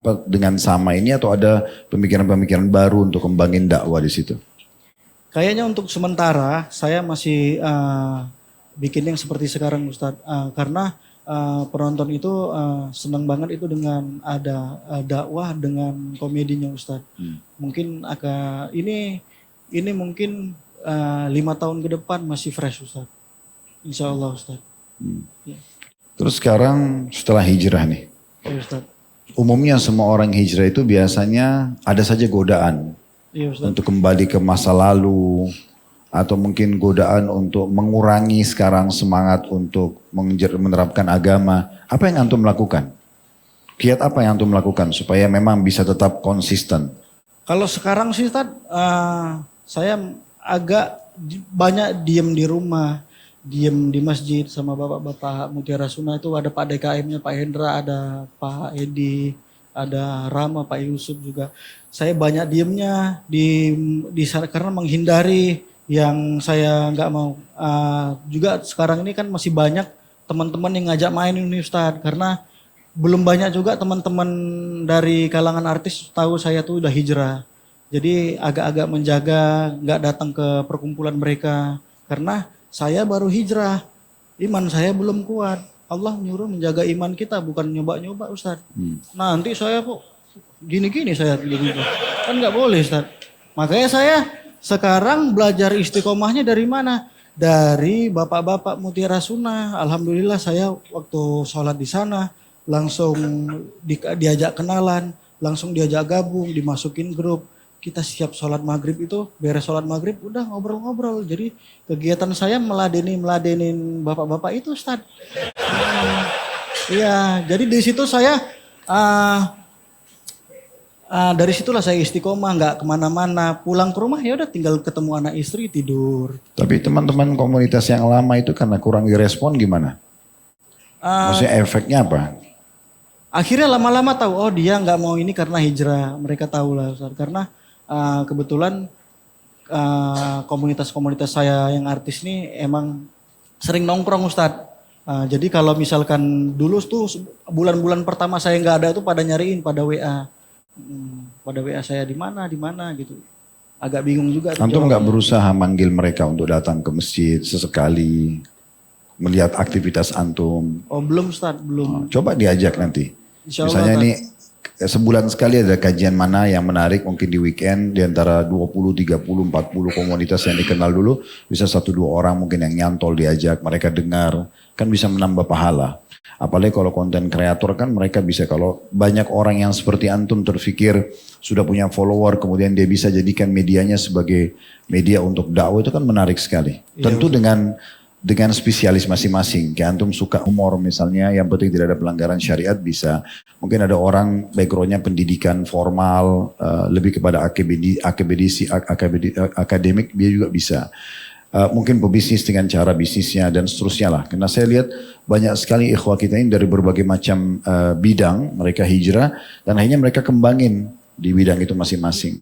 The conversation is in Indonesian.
Apa dengan sama ini atau ada pemikiran-pemikiran baru untuk kembangin dakwah di situ? Kayaknya untuk sementara saya masih bikin yang seperti sekarang Ustadz. Karena penonton itu senang banget itu dengan ada dakwah dengan komedinya Ustadz. Mungkin agak ini mungkin 5 tahun ke depan masih fresh Ustadz. Insya Allah Ustadz. Ya, Terus sekarang setelah hijrah nih, ya Ustadz. umumnya semua orang hijrah itu biasanya ada saja godaan Iya Ustadz. untuk kembali ke masa lalu atau mungkin godaan untuk mengurangi sekarang semangat untuk menerapkan agama. Apa yang antum lakukan? Kiat apa yang antum lakukan supaya memang bisa tetap konsisten? Kalau sekarang sih Ustadz, saya agak banyak diem di rumah, diem di masjid sama bapak-bapak Mutiara Sunnah itu ada Pak DKM-nya, Pak Hendra, ada Pak Edi, ada Rama, Pak Yusuf juga. Saya banyak diemnya di sana karena menghindari yang saya nggak mau. Juga sekarang ini kan masih banyak teman-teman yang ngajak main ini Ustadz, karena belum banyak juga teman-teman dari kalangan artis tahu saya tuh udah hijrah. Jadi agak-agak menjaga nggak datang ke perkumpulan mereka karena saya baru hijrah. Iman saya belum kuat. Allah nyuruh menjaga iman kita bukan nyoba-nyoba Ustaz. Nanti saya kok gini-gini saya gini. Kan nggak boleh Ustaz. Makanya saya sekarang belajar istiqomahnya dari mana? Dari bapak-bapak Mutiara Sunnah. Alhamdulillah saya waktu sholat di sana langsung diajak kenalan, langsung diajak gabung, dimasukin grup. Kita siap sholat maghrib itu, beres sholat maghrib udah ngobrol-ngobrol. Jadi kegiatan saya meladenin bapak-bapak itu Ustaz. Iya, jadi di situ saya dari situlah saya istiqomah, nggak kemana-mana. Pulang ke rumah ya udah tinggal ketemu anak istri tidur. Tapi teman-teman komunitas yang lama itu karena kurang direspon gimana? Maksudnya efeknya apa? Akhirnya lama-lama tahu, oh dia nggak mau ini karena hijrah. Mereka tahu lah Ustaz. Karena kebetulan komunitas-komunitas saya yang artis ini emang sering nongkrong Ustaz. Jadi kalau misalkan dulu tuh bulan-bulan pertama saya nggak ada tuh pada nyariin pada WA. Pada WA saya di mana gitu. Agak bingung juga. Antum nggak berusaha manggil mereka untuk datang ke masjid sesekali, melihat aktivitas antum? Oh belum Ustaz, belum. Coba diajak nanti. Insya Allah, Misalnya Ustaz. ini sebulan sekali ada kajian mana yang menarik mungkin di weekend di antara 20, 30, 40 komunitas yang dikenal dulu bisa 1-2 orang mungkin yang nyantol diajak mereka dengar kan bisa menambah pahala. Apalagi kalau konten kreator kan mereka bisa kalau banyak orang yang seperti antum terfikir sudah punya follower kemudian dia bisa jadikan medianya sebagai media untuk dakwah itu kan menarik sekali. Iya, Tentu dengan spesialis masing-masing. Kayak antum suka humor misalnya, yang penting tidak ada pelanggaran syariat bisa. Mungkin ada orang backgroundnya pendidikan formal, lebih kepada akademik, dia juga bisa. Mungkin pebisnis dengan cara bisnisnya dan seterusnya lah. Karena saya lihat banyak sekali ikhwah kita ini dari berbagai macam bidang, mereka hijrah dan akhirnya mereka kembangin di bidang itu masing-masing.